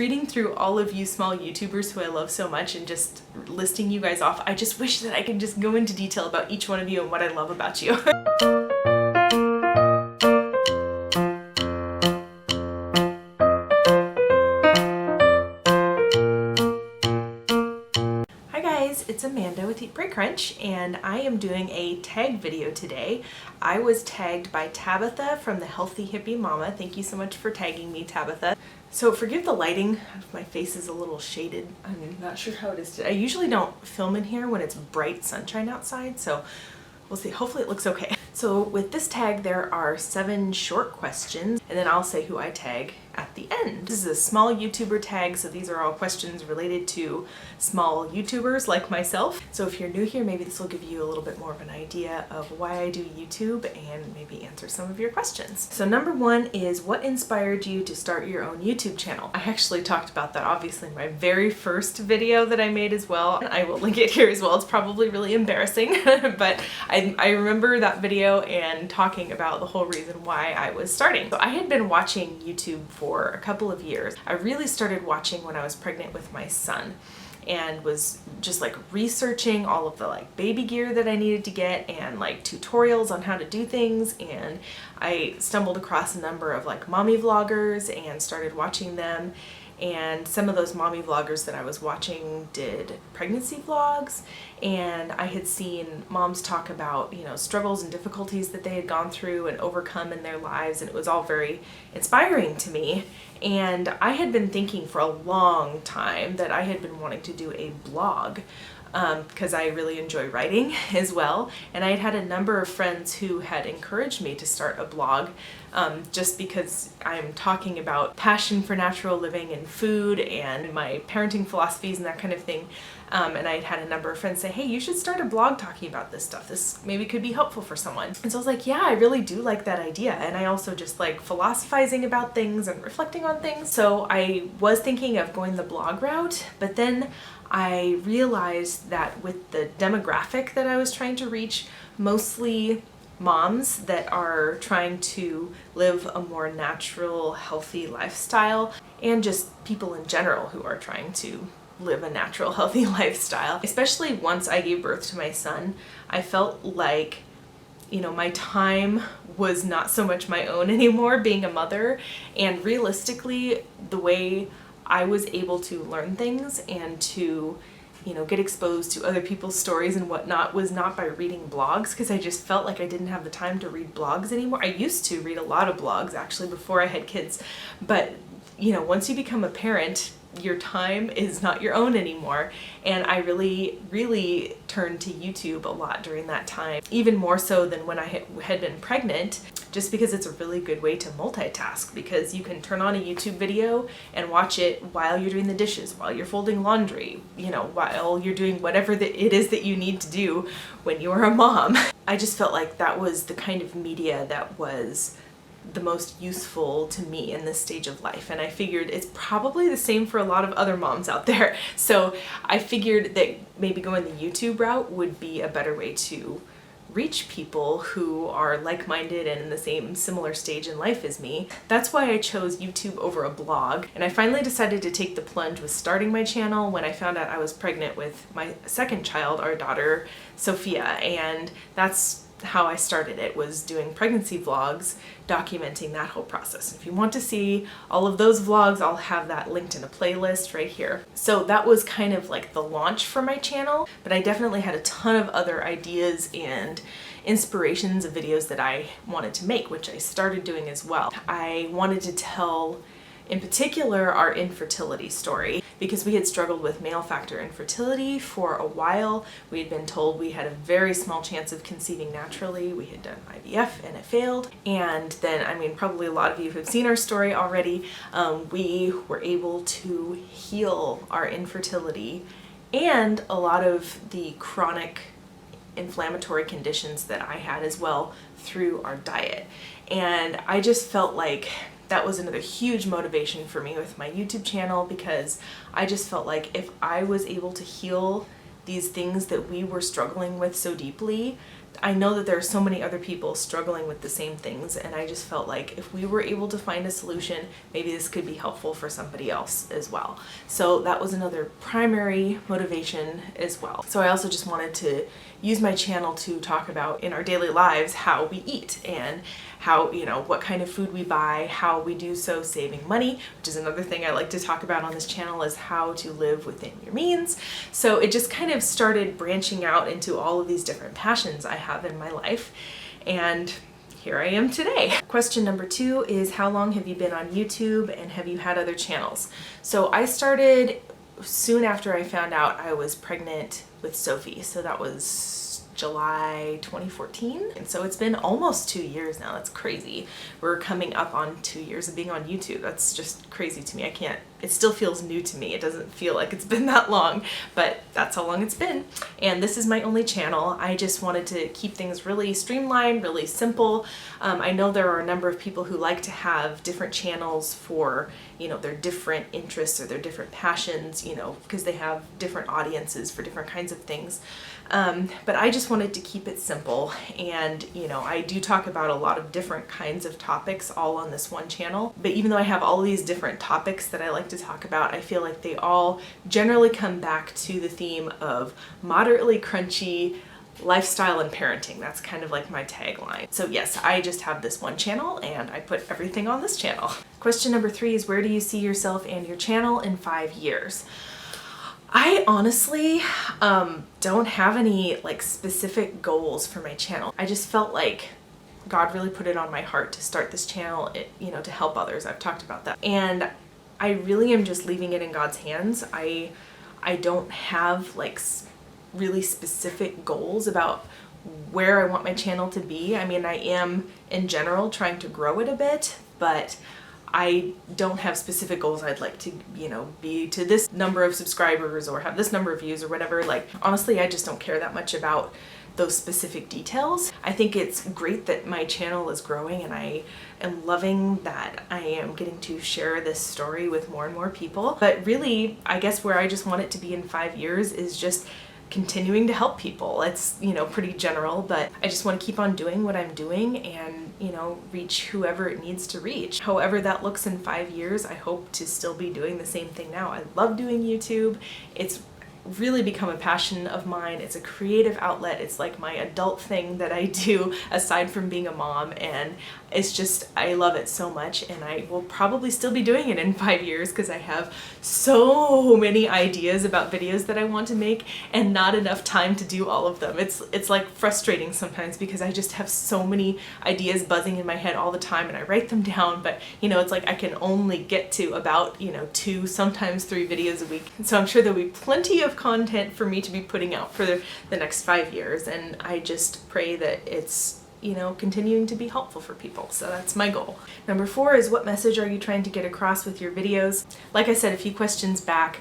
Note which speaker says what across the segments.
Speaker 1: Reading through all of you small YouTubers who I love so much and just listing you guys off, I just wish that I could just go into detail about each one of you and what I love about you. It's Amanda with Eat Break Crunch, and I am doing a tag video today. I was tagged by Tabitha from the Healthy Hippie Mama. Thank you so much for tagging me, Tabitha. So forgive the lighting. My face is a little shaded. I'm not sure how it is today. I usually don't film in here when it's bright sunshine outside, so we'll see. Hopefully it looks okay. So with this tag, there are 7 short questions, and then I'll say who I tag at the end. This is a small YouTuber tag, so these are all questions related to small YouTubers like myself. So if you're new here, maybe this will give you a little bit more of an idea of why I do YouTube and maybe answer some of your questions. So number 1 is, what inspired you to start your own YouTube channel? I actually talked about that obviously in my very first video that I made as well. I will link it here as well. It's probably really embarrassing, but I remember that video and talking about the whole reason why I was starting. So I had been watching YouTube for a couple of years. I really started watching when I was pregnant with my son and was just like researching all of the like baby gear that I needed to get and like tutorials on how to do things, and I stumbled across a number of like mommy vloggers and started watching them. And some of those mommy vloggers that I was watching did pregnancy vlogs, and I had seen moms talk about, you know, struggles and difficulties that they had gone through and overcome in their lives, and it was all very inspiring to me. And I had been thinking for a long time that I had been wanting to do a blog, because I really enjoy writing as well, and I had had a number of friends who had encouraged me to start a blog, just because I'm talking about passion for natural living and food and my parenting philosophies and that kind of thing. And I had a number of friends say, hey, you should start a blog talking about this stuff. This maybe could be helpful for someone. And so I was like, yeah, I really do like that idea. And I also just like philosophizing about things and reflecting on things. So I was thinking of going the blog route, but then I realized that with the demographic that I was trying to reach, mostly moms that are trying to live a more natural, healthy lifestyle, and just people in general who are trying to live a natural, healthy lifestyle. Especially once I gave birth to my son, I felt like, you know, my time was not so much my own anymore being a mother, and realistically, the way I was able to learn things and to, you know, get exposed to other people's stories and whatnot was not by reading blogs, because I just felt like I didn't have the time to read blogs anymore. I used to read a lot of blogs actually before I had kids, but you know, once you become a parent, your time is not your own anymore. And I really turned to YouTube a lot during that time, even more so than when I had been pregnant, just because it's a really good way to multitask, because you can turn on a YouTube video and watch it while you're doing the dishes, while you're folding laundry, you know, while you're doing whatever it is that you need to do when you're a mom. I just felt like that was the kind of media that was the most useful to me in this stage of life, and I figured it's probably the same for a lot of other moms out there. So I figured that maybe going the YouTube route would be a better way to reach people who are like-minded and in the same similar stage in life as me. That's why I chose YouTube over a blog, and I finally decided to take the plunge with starting my channel when I found out I was pregnant with my second child, our daughter Sophia, and that's how I started it, was doing pregnancy vlogs, documenting that whole process. If you want to see all of those vlogs, I'll have that linked in a playlist right here. So that was kind of like the launch for my channel, but I definitely had a ton of other ideas and inspirations of videos that I wanted to make, which I started doing as well. I wanted to tell, in particular, our infertility story, because we had struggled with male factor infertility for a while. We had been told we had a very small chance of conceiving naturally. We had done IVF and it failed. And then, I mean, probably a lot of you have seen our story already. We were able to heal our infertility and a lot of the chronic inflammatory conditions that I had as well through our diet. And I just felt like that was another huge motivation for me with my YouTube channel, because I just felt like if I was able to heal these things that we were struggling with so deeply, I know that there are so many other people struggling with the same things, and I just felt like if we were able to find a solution, maybe this could be helpful for somebody else as well. So that was another primary motivation as well. So I also just wanted to use my channel to talk about in our daily lives how we eat and how, you know, what kind of food we buy, how we do so saving money, which is another thing I like to talk about on this channel, is how to live within your means. So it just kind of started branching out into all of these different passions I have in my life, and here I am today. Question number 2 is, how long have you been on YouTube and have you had other channels? So I started soon after I found out I was pregnant with Sophie. So that was July 2014. And so it's been almost 2 years now. That's crazy. We're coming up on 2 years of being on YouTube. That's just crazy to me. I can't, it still feels new to me. It doesn't feel like it's been that long, but that's how long it's been. And this is my only channel. I just wanted to keep things really streamlined, really simple. I know there are a number of people who like to have different channels for, you know, their different interests or their different passions, you know, because they have different audiences for different kinds of things. But I just wanted to keep it simple, and you know, I do talk about a lot of different kinds of topics all on this one channel, but even though I have all these different topics that I like to talk about, I feel like they all generally come back to the theme of moderately crunchy lifestyle and parenting. That's kind of like my tagline. So yes, I just have this one channel and I put everything on this channel. Question number 3 is, where do you see yourself and your channel in 5 years? I honestly don't have any like specific goals for my channel. I just felt like God really put it on my heart to start this channel, you know, to help others. I've talked about that. And I really am just leaving it in God's hands. I don't have like really specific goals about where I want my channel to be. I mean, I am in general trying to grow it a bit, but I don't have specific goals. I'd like to, you know, be to this number of subscribers or have this number of views or whatever. Like, honestly, I just don't care that much about those specific details. I think it's great that my channel is growing, and I am loving that I am getting to share this story with more and more people. But really, I guess where I just want it to be in 5 years is just continuing to help people. It's, you know, pretty general, but I just want to keep on doing what I'm doing and, you know, reach whoever it needs to reach. However that looks in 5 years, I hope to still be doing the same thing now. I love doing YouTube. It's really become a passion of mine. It's a creative outlet. It's like my adult thing that I do aside from being a mom, and it's just, I love it so much, and I will probably still be doing it in 5 years because I have so many ideas about videos that I want to make and not enough time to do all of them. It's like frustrating sometimes because I just have so many ideas buzzing in my head all the time, and I write them down, but you know, it's like I can only get to about, you know, 2, sometimes 3 videos a week. And so I'm sure there'll be plenty of content for me to be putting out for the next 5 years, and I just pray that it's, you know, continuing to be helpful for people. So that's my goal. Number 4 is, what message are you trying to get across with your videos? Like I said a few questions back,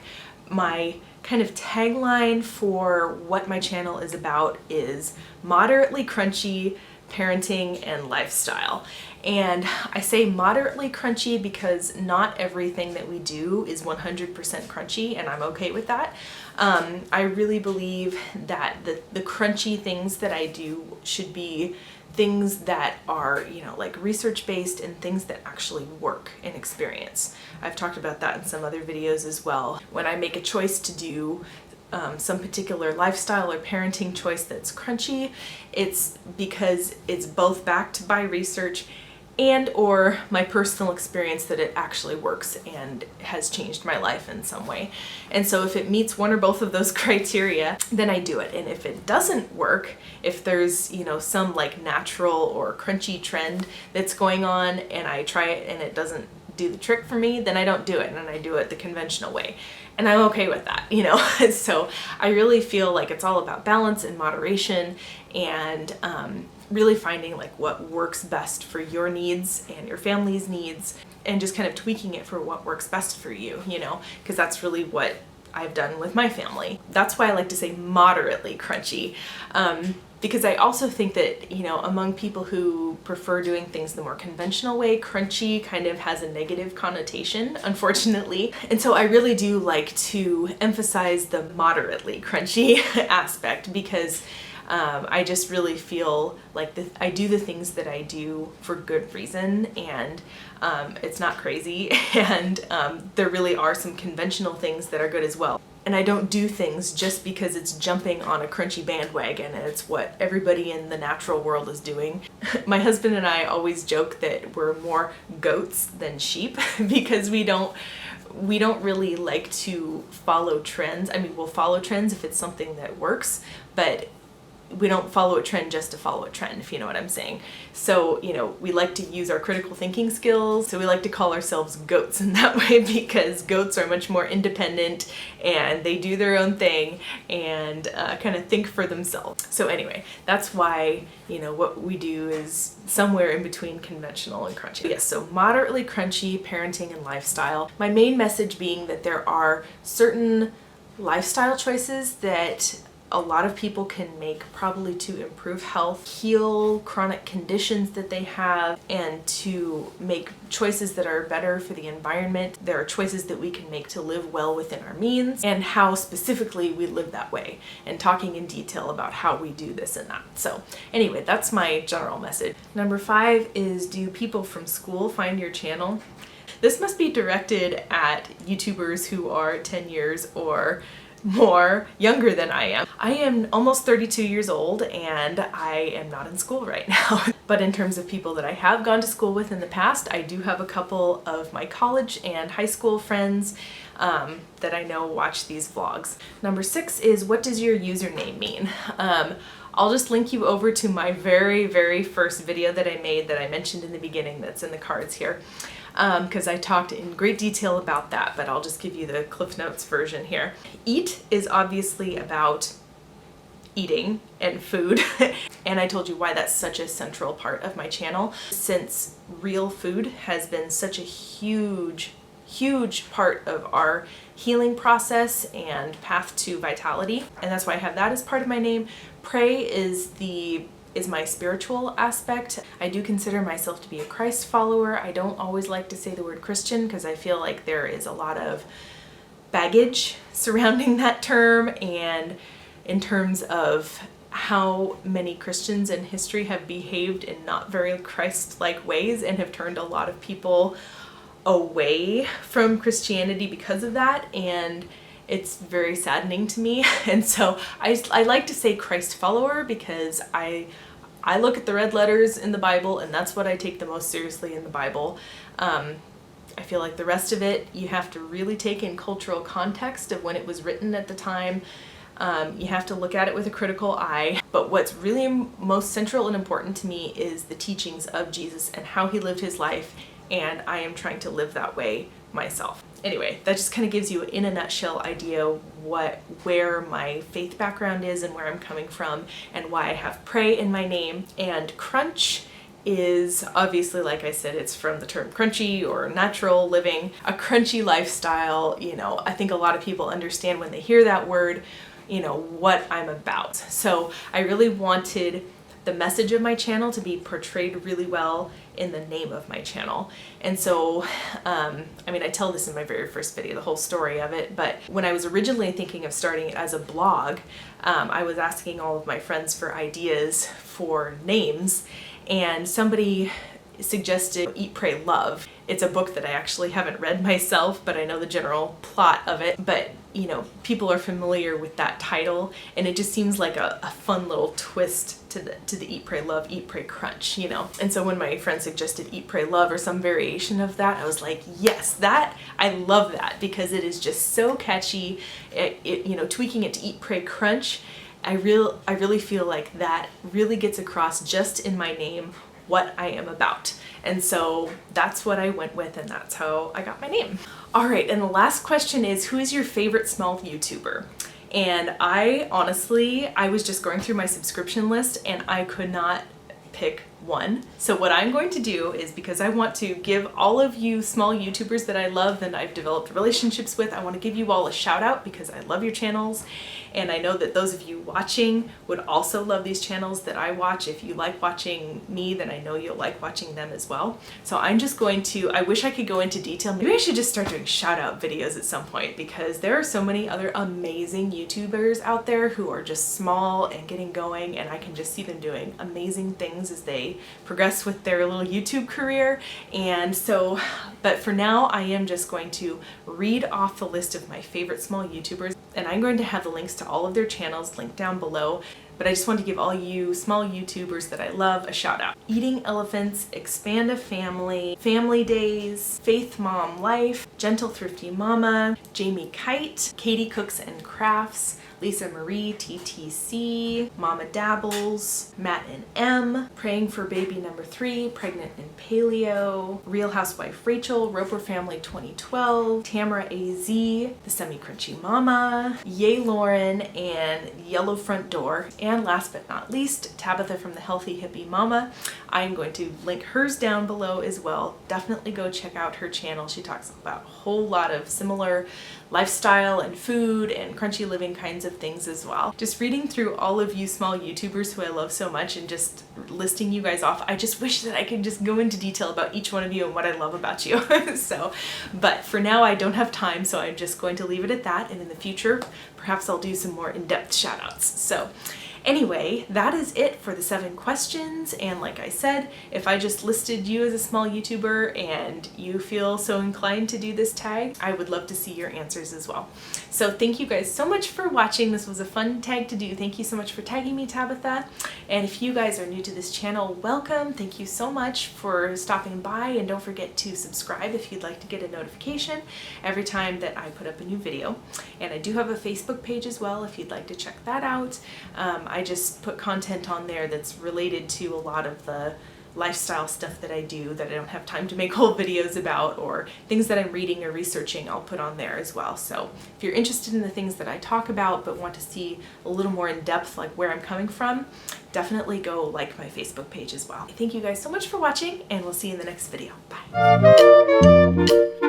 Speaker 1: my kind of tagline for what my channel is about is moderately crunchy parenting and lifestyle. And I say moderately crunchy because not everything that we do is 100% crunchy, and I'm okay with that. I really believe that the crunchy things that I do should be things that are, you know, like research-based and things that actually work in experience. I've talked about that in some other videos as well. When I make a choice to do some particular lifestyle or parenting choice that's crunchy, it's because it's both backed by research and or my personal experience that it actually works and has changed my life in some way. And so if it meets one or both of those criteria, then I do it. And if it doesn't work, if there's, you know, some like natural or crunchy trend that's going on and I try it and it doesn't do the trick for me, then I don't do it, and I do it the conventional way. And I'm okay with that, you know? So I really feel like it's all about balance and moderation, and really finding like what works best for your needs and your family's needs, and just kind of tweaking it for what works best for you, you know, because that's really what I've done with my family. That's why I like to say moderately crunchy, because I also think that, you know, among people who prefer doing things the more conventional way, crunchy kind of has a negative connotation, unfortunately. And so I really do like to emphasize the moderately crunchy aspect, because I just really feel like I do the things that I do for good reason, and it's not crazy, and there really are some conventional things that are good as well. And I don't do things just because it's jumping on a crunchy bandwagon and it's what everybody in the natural world is doing. My husband and I always joke that we're more goats than sheep because we don't really like to follow trends. I mean, we'll follow trends if it's something that works, but we don't follow a trend just to follow a trend, if you know what I'm saying. So, you know, we like to use our critical thinking skills, so we like to call ourselves goats in that way because goats are much more independent and they do their own thing and kind of think for themselves. So anyway, that's why, you know, what we do is somewhere in between conventional and crunchy. Yes, so moderately crunchy parenting and lifestyle. My main message being that there are certain lifestyle choices that a lot of people can make probably to improve health, heal chronic conditions that they have, and to make choices that are better for the environment. There are choices that we can make to live well within our means, and how specifically we live that way, and talking in detail about how we do this and that. So anyway, that's my general message. Number 5 is, do people from school find your channel? This must be directed at YouTubers who are 10 years or more younger than I am. I am almost 32 years old and I am not in school right now. But in terms of people that I have gone to school with in the past, I do have a couple of my college and high school friends that I know watch these vlogs. Number 6 is, what does your username mean? I'll just link you over to my very first video that I made that I mentioned in the beginning that's in the cards here. Because I talked in great detail about that, but I'll just give you the Cliff Notes version here. Eat is obviously about eating and food, and I told you why that's such a central part of my channel, since real food has been such a huge part of our healing process and path to vitality, and that's why I have that as part of my name. Pray is my spiritual aspect. I do consider myself to be a Christ follower. I don't always like to say the word Christian because I feel like there is a lot of baggage surrounding that term, and in terms of how many Christians in history have behaved in not very Christ-like ways and have turned a lot of people away from Christianity because of that, and it's very saddening to me. And so I like to say Christ follower because I look at the red letters in the Bible and that's what I take the most seriously in the Bible. I feel like the rest of it you have to really take in cultural context of when it was written at the time. You have to look at it with a critical eye. But what's really most central and important to me is the teachings of Jesus and how he lived his life, and I am trying to live that way myself. Anyway, that just kind of gives you in a nutshell idea where my faith background is and where I'm coming from and why I have pray in my name. And crunch is obviously, like I said, it's from the term crunchy or natural living, a crunchy lifestyle. You know, I think a lot of people understand when they hear that word, you know, what I'm about. So I really wanted the message of my channel to be portrayed really well in the name of my channel. And so, I mean, I tell this in my very first video, the whole story of it, but when I was originally thinking of starting it as a blog, I was asking all of my friends for ideas for names, and somebody suggested Eat, Pray, Love. It's a book that I actually haven't read myself, but I know the general plot of it. But, you know, people are familiar with that title, and it just seems like a fun little twist to the Eat, Pray, Love, Eat, Pray, Crunch, you know. And so when my friend suggested Eat, Pray, Love or some variation of that, I was like, yes, I love that because it is just so catchy. You know, tweaking it to Eat, Pray, Crunch, I really feel like that really gets across just in my name what I am about. And so that's what I went with, and that's how I got my name. All right, and the last question is, who is your favorite small YouTuber? And I honestly was just going through my subscription list and I could not pick one. So what I'm going to do is, because I want to give all of you small YouTubers that I love and I've developed relationships with, I want to give you all a shout out because I love your channels. And I know that those of you watching would also love these channels that I watch. If you like watching me, then I know you'll like watching them as well. So I'm just going to, I wish I could go into detail. Maybe I should just start doing shout out videos at some point, because there are so many other amazing YouTubers out there who are just small and getting going, and I can just see them doing amazing things as they progress with their little YouTube career. And so, but for now, I am just going to read off the list of my favorite small YouTubers, and I'm going to have the links to all of their channels linked down below. But I just want to give all you small YouTubers that I love a shout out. Eating Elephants, Expand a Family, Family Days, Faith Mom Life, Gentle Thrifty Mama, Jamie Kite, Katie Cooks and Crafts, Lisa Marie TTC, Mama Dabbles, Matt and M, Praying for Baby Number 3, Pregnant and Paleo, Real Housewife Rachel, Roper Family 2012, Tamara AZ, The Semi Crunchy Mama, Yay Lauren, and Yellow Front Door, and last but not least, Tabitha from the Healthy Hippie Mama. I'm going to link hers down below as well. Definitely go check out her channel. She talks about a whole lot of similar lifestyle and food and crunchy living kinds of things as well. Just reading through all of you small YouTubers who I love so much and just listing you guys off, I just wish that I could just go into detail about each one of you and what I love about you. So, but for now I don't have time, so I'm just going to leave it at that, and in the future perhaps I'll do some more in-depth shout outs. So anyway, that is it for the 7 questions, and like I said, if I just listed you as a small YouTuber and you feel so inclined to do this tag, I would love to see your answers as well. So thank you guys so much for watching. This was a fun tag to do. Thank you so much for tagging me, Tabitha. And if you guys are new to this channel, welcome. Thank you so much for stopping by, and don't forget to subscribe if you'd like to get a notification every time that I put up a new video. And I do have a Facebook page as well if you'd like to check that out. I just put content on there that's related to a lot of the lifestyle stuff that I do that I don't have time to make whole videos about, or things that I'm reading or researching, I'll put on there as well. So if you're interested in the things that I talk about but want to see a little more in depth, like where I'm coming from, definitely go like my Facebook page as well. Thank you guys so much for watching, and we'll see you in the next video. Bye.